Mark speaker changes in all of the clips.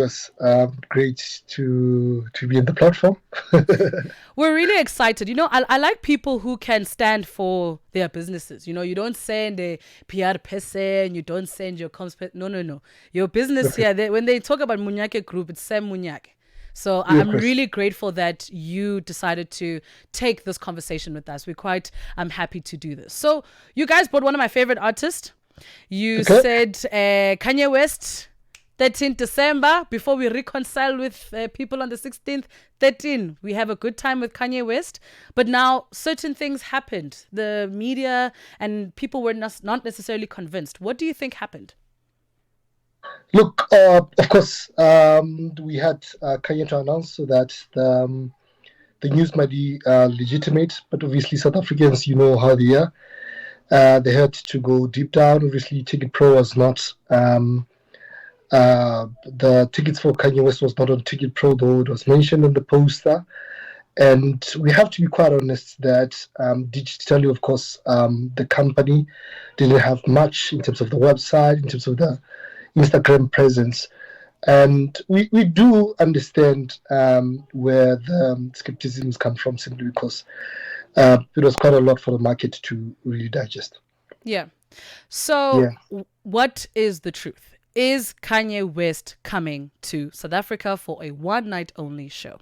Speaker 1: was great to be in the platform.
Speaker 2: We're really excited. I like people who can stand for their businesses. You don't send a PR person, you don't send your comms person. No, no, no. Your business here, when they talk about Monyake Group, it's Sam Monyake. So
Speaker 1: Yeah, of
Speaker 2: I'm
Speaker 1: course.
Speaker 2: really grateful that you decided to take this conversation with us. We're quite happy to do this. So you guys brought one of my favorite artists. You
Speaker 1: Okay.
Speaker 2: said Kanye West, 13th December, before we reconcile with people on the 16th, 13. We have a good time with Kanye West. But now certain things happened. The media and people were not necessarily convinced. What do you think happened?
Speaker 1: Look, of course, we had Kanye to announce so that the news might be legitimate, but obviously South Africans, you know how they are. They had to go deep down. Obviously, Ticket Pro was not. The tickets for Kanye West was not on Ticket Pro, though it was mentioned on the poster. And we have to be quite honest that digitally, of course, the company didn't have much in terms of the website, in terms of the Instagram presence. And we do understand where the skepticism come from, simply because it was quite a lot for the market to really digest.
Speaker 2: Yeah. So,
Speaker 1: Yeah.
Speaker 2: what is the truth? Is Kanye West coming to South Africa for a one night only show?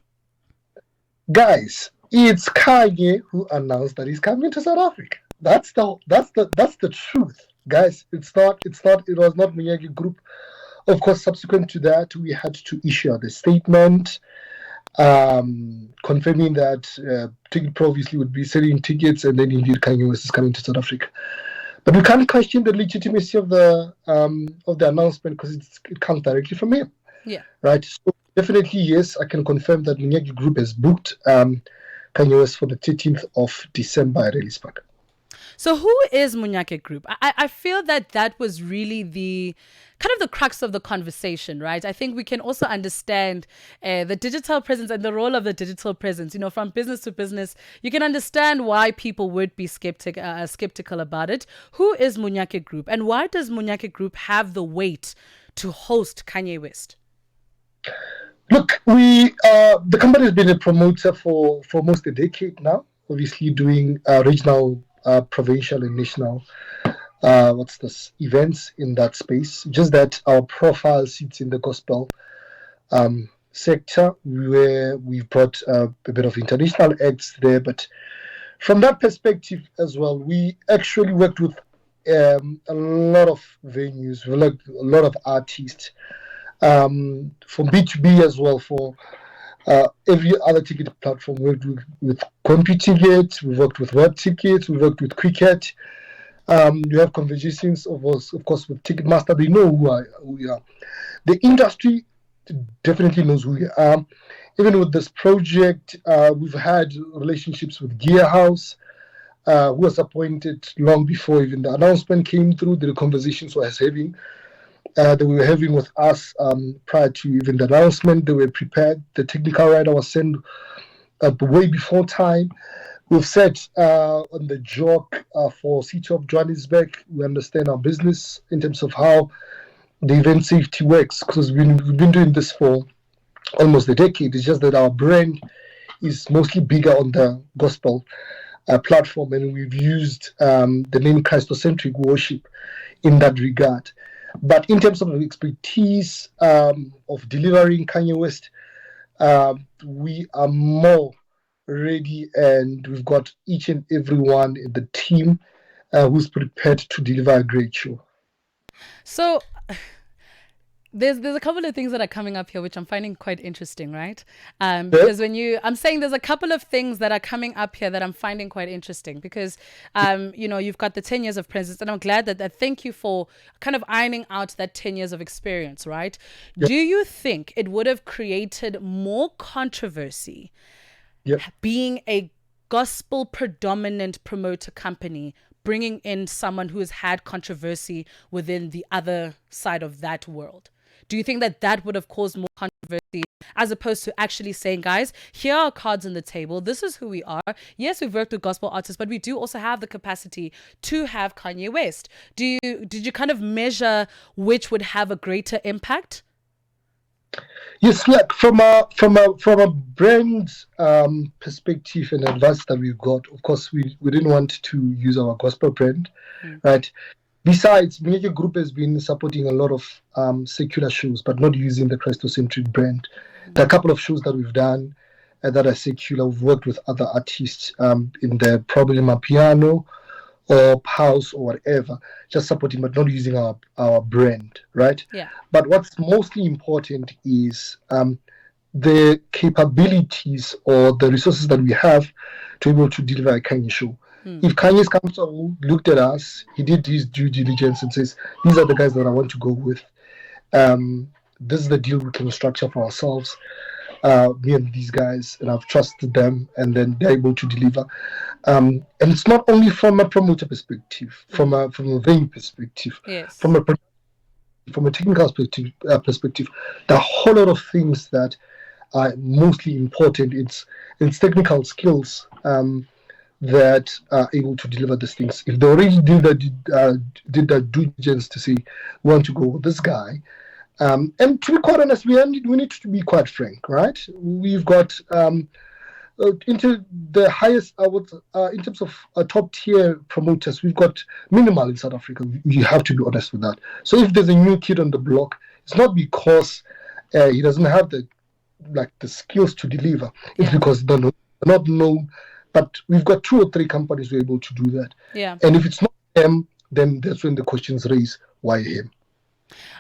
Speaker 1: Guys, it's Kanye who announced that he's coming to South Africa. That's the truth. Guys, it was not Monyake Group. Of course, subsequent to that, we had to issue the statement confirming that Ticket Pro obviously would be selling tickets, and then indeed Kanye West is coming to South Africa. But we can't question the legitimacy of the announcement because it comes directly from him.
Speaker 2: Yeah.
Speaker 1: Right. So definitely, yes, I can confirm that Mnyaki Group has booked Kanye West for the 13th of December at Ellis Park.
Speaker 2: So who is Monyake Group? I feel that was really the kind of the crux of the conversation, right? I think we can also understand the digital presence and the role of the digital presence. From business to business, you can understand why people would be skeptical about it. Who is Monyake Group, and why does Monyake Group have the weight to host Kanye West?
Speaker 1: Look, the company has been a promoter for almost a decade now. Obviously, doing regional, provincial, and national events in that space. Just that our profile sits in the gospel sector, where we've brought a bit of international acts there. But from that perspective as well, we actually worked with a lot of venues, a lot of artists, for B2B as well, for every other ticket platform. We worked with CompuTicket, we worked with Web Tickets, we worked with Cricket. You have conversations, of course, with Ticketmaster. They know who we are. The industry definitely knows who we are. Even with this project, we've had relationships with Gear House, who was appointed long before even the announcement came through. The conversations that we were having with us prior to even the announcement. They were prepared. The technical writer was sent way before time. We've said on the joke for City of Johannesburg, we understand our business in terms of how the event safety works, because we've been doing this for almost a decade. It's just that our brand is mostly bigger on the gospel platform, and we've used the name Christocentric worship in that regard. But in terms of expertise of delivering Kanye West, we are more ready, and we've got each and everyone in the team who's prepared to deliver a great show.
Speaker 2: So there's a couple of things that are coming up here which I'm finding quite interesting, right? Because I'm saying there's a couple of things that are coming up here that I'm finding quite interesting, because you've got the 10 years of presence, and I'm glad that thank you for kind of ironing out that 10 years of experience, right? Yep. Do you think it would have created more controversy being a gospel predominant promoter company, bringing in someone who has had controversy within the other side of that world? Do you think that would have caused more controversy, as opposed to actually saying, guys, here are cards on the table. This is who we are. Yes, we've worked with gospel artists, but we do also have the capacity to have Kanye West. Did you kind of measure which would have a greater impact?
Speaker 1: Yes, like from a brand perspective and advice that we've got, of course, we didn't want to use our gospel brand, right? Besides, Mnyake Group has been supporting a lot of secular shows, but not using the Christocentric brand. There are a couple of shows that we've done that are secular. We've worked with other artists in the probably piano or house or whatever, just supporting but not using our brand, right?
Speaker 2: Yeah.
Speaker 1: But what's mostly important is the capabilities or the resources that we have to be able to deliver a Kanye show. If Kanye's council looked at us, he did his due diligence and says, these are the guys that I want to go with. This is the deal we can structure for ourselves, me and these guys, and I've trusted them, and then they're able to deliver. And it's not only from a promoter perspective, from a venue perspective,
Speaker 2: Yes.
Speaker 1: from a technical perspective, there are a whole lot of things that are mostly important. It's technical skills that are able to deliver these things. If they already did that due diligence to say, we want to go with this guy. And to be quite honest, we need to be quite frank, right? We've got into the highest, in terms of top tier promoters, we've got minimal in South Africa. You have to be honest with that. So if there's a new kid on the block, it's not because he doesn't have the skills to deliver. It's because they're not known. But we've got 2 or 3 companies who are able to do that.
Speaker 2: Yeah.
Speaker 1: And if it's not them, then that's when the questions raise, why him?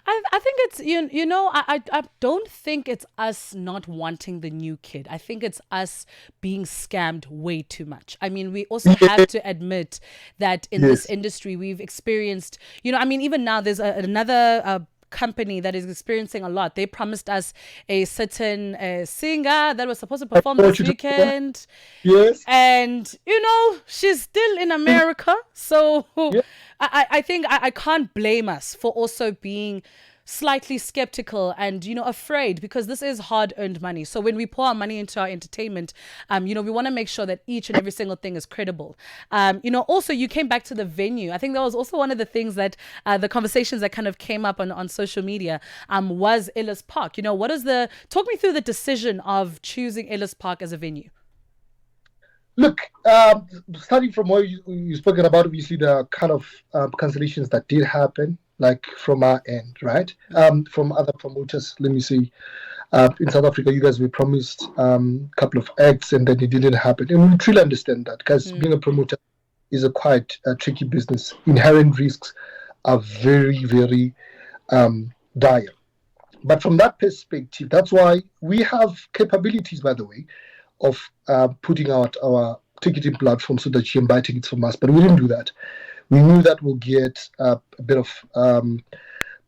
Speaker 2: I think it's I don't think it's us not wanting the new kid. I think it's us being scammed way too much. I mean, we also have to admit that in this industry we've experienced, even now there's another company that is experiencing a lot. They promised us a certain singer that was supposed to perform this weekend.
Speaker 1: Yes.
Speaker 2: And she's still in America. So I think I can't blame us for also being slightly skeptical and afraid, because this is hard-earned money. So when we pour our money into our entertainment, we want to make sure that each and every single thing is credible. Also you came back to the venue. I think that was also one of the things that the conversations that kind of came up on social media was Ellis Park. Talk me through the decision of choosing Ellis Park as a venue.
Speaker 1: Look, starting from what you've spoken about, obviously the kind of cancellations that did happen, like from our end, right? From other promoters, let me say, in South Africa, you guys were promised a couple of acts and then it didn't happen. And we truly understand that, because being a promoter is a quite tricky business. Inherent risks are very, very dire. But from that perspective, that's why we have capabilities, by the way, of putting out our ticketing platform so that you can buy tickets from us. But we didn't do that. We knew that we'll get a bit of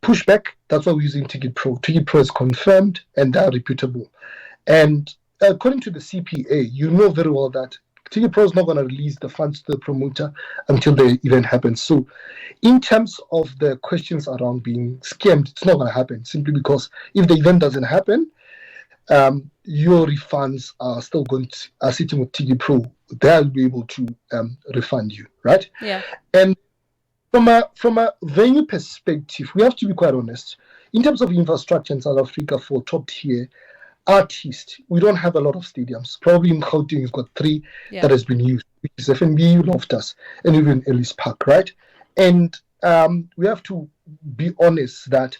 Speaker 1: pushback. That's why we're using Ticket Pro. Ticket Pro is confirmed and they're reputable. And according to the CPA, you know very well that Ticket Pro is not going to release the funds to the promoter until the event happens. So in terms of the questions around being scammed, it's not going to happen, simply because if the event doesn't happen, your refunds are still sitting with Ticket Pro. They'll be able to refund you, right?
Speaker 2: Yeah.
Speaker 1: And from a venue perspective, we have to be quite honest. In terms of infrastructure in South Africa for top tier artists, we don't have a lot of stadiums. Probably in Gauteng, you've got 3 that has been used, which is FNB, Loftus, and even Ellis Park, right? And we have to be honest that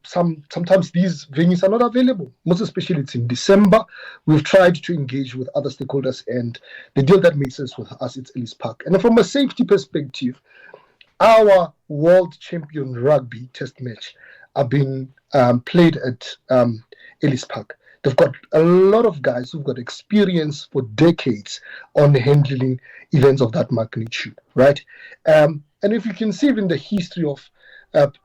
Speaker 1: sometimes these venues are not available. Most especially it's in December. We've tried to engage with other stakeholders, and the deal that makes sense with us, it's Ellis Park. And from a safety perspective, our world champion rugby test match are being played at Ellis Park. They've got a lot of guys who've got experience for decades on handling events of that magnitude, right? And if you can see in the history of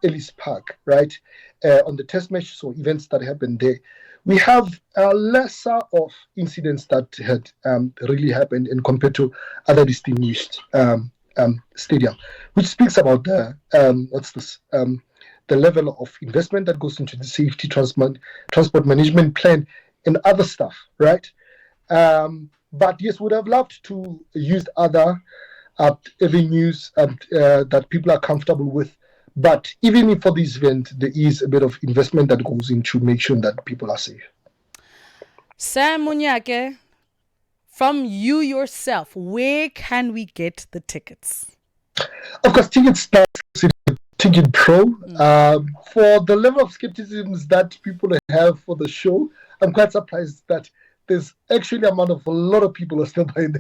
Speaker 1: Ellis Park, right, on the test matches or events that happened there, we have a lesser of incidents that had really happened in compared to other distinguished stadium, which speaks about the level of investment that goes into the safety transport management plan and other stuff, right? But yes, would have loved to use other avenues that people are comfortable with. But even if for this event, there is a bit of investment that goes into make sure that people are safe.
Speaker 2: Sam Monyake, from you yourself, where can we get the tickets?
Speaker 1: Of course, tickets start with Ticket Pro. For the level of skepticism that people have for the show, I'm quite surprised that there's actually a lot of people are still buying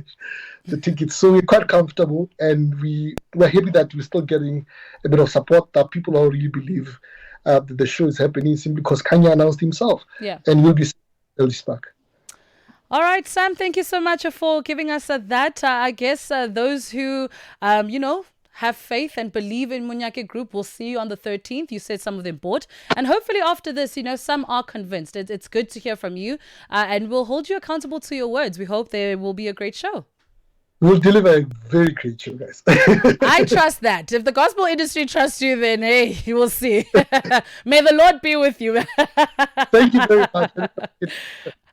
Speaker 1: the tickets. So we're quite comfortable, and we're happy that we're still getting a bit of support, that people all really believe that the show is happening simply because Kanye announced himself.
Speaker 2: Yeah.
Speaker 1: And we'll be Ellis Park.
Speaker 2: All right, Sam, thank you so much for giving us that. I guess those who, have faith and believe in Monyake Group will see you on the 13th. You said some of them bought. And hopefully after this, some are convinced. It's good to hear from you. And we'll hold you accountable to your words. We hope there will be a great show.
Speaker 1: We'll deliver a very great show, guys.
Speaker 2: I trust that. If the gospel industry trusts you, then hey, you will see. May the Lord be with you.
Speaker 1: Thank you very much.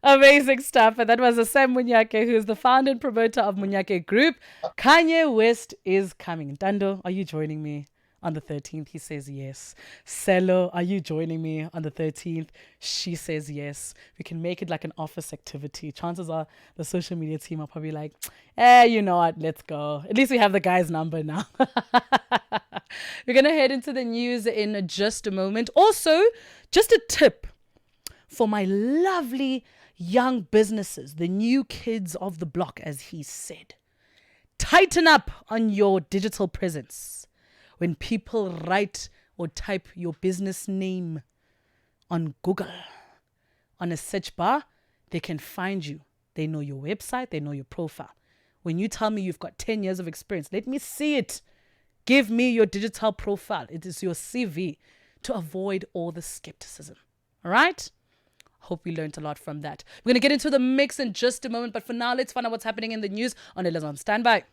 Speaker 2: Amazing stuff. And that was Sam Monyake, who is the founder and promoter of Monyake Group. Kanye West is coming. Dando, are you joining me on the 13th? He says yes. Selo, are you joining me on the 13th? She says yes. We can make it like an office activity. Chances are the social media team are probably like, you know what, let's go. At least we have the guy's number now. We're going to head into the news in just a moment. Also, just a tip for my lovely young businesses, the new kids of the block, as he said. Tighten up on your digital presence. When people write or type your business name on Google, on a search bar, they can find you. They know your website, they know your profile. When you tell me you've got 10 years of experience, let me see it. Give me your digital profile. It is your CV to avoid all the skepticism. All right? Hope we learned a lot from that. We're going to get into the mix in just a moment, but for now, let's find out what's happening in the news on Ellis on Standby.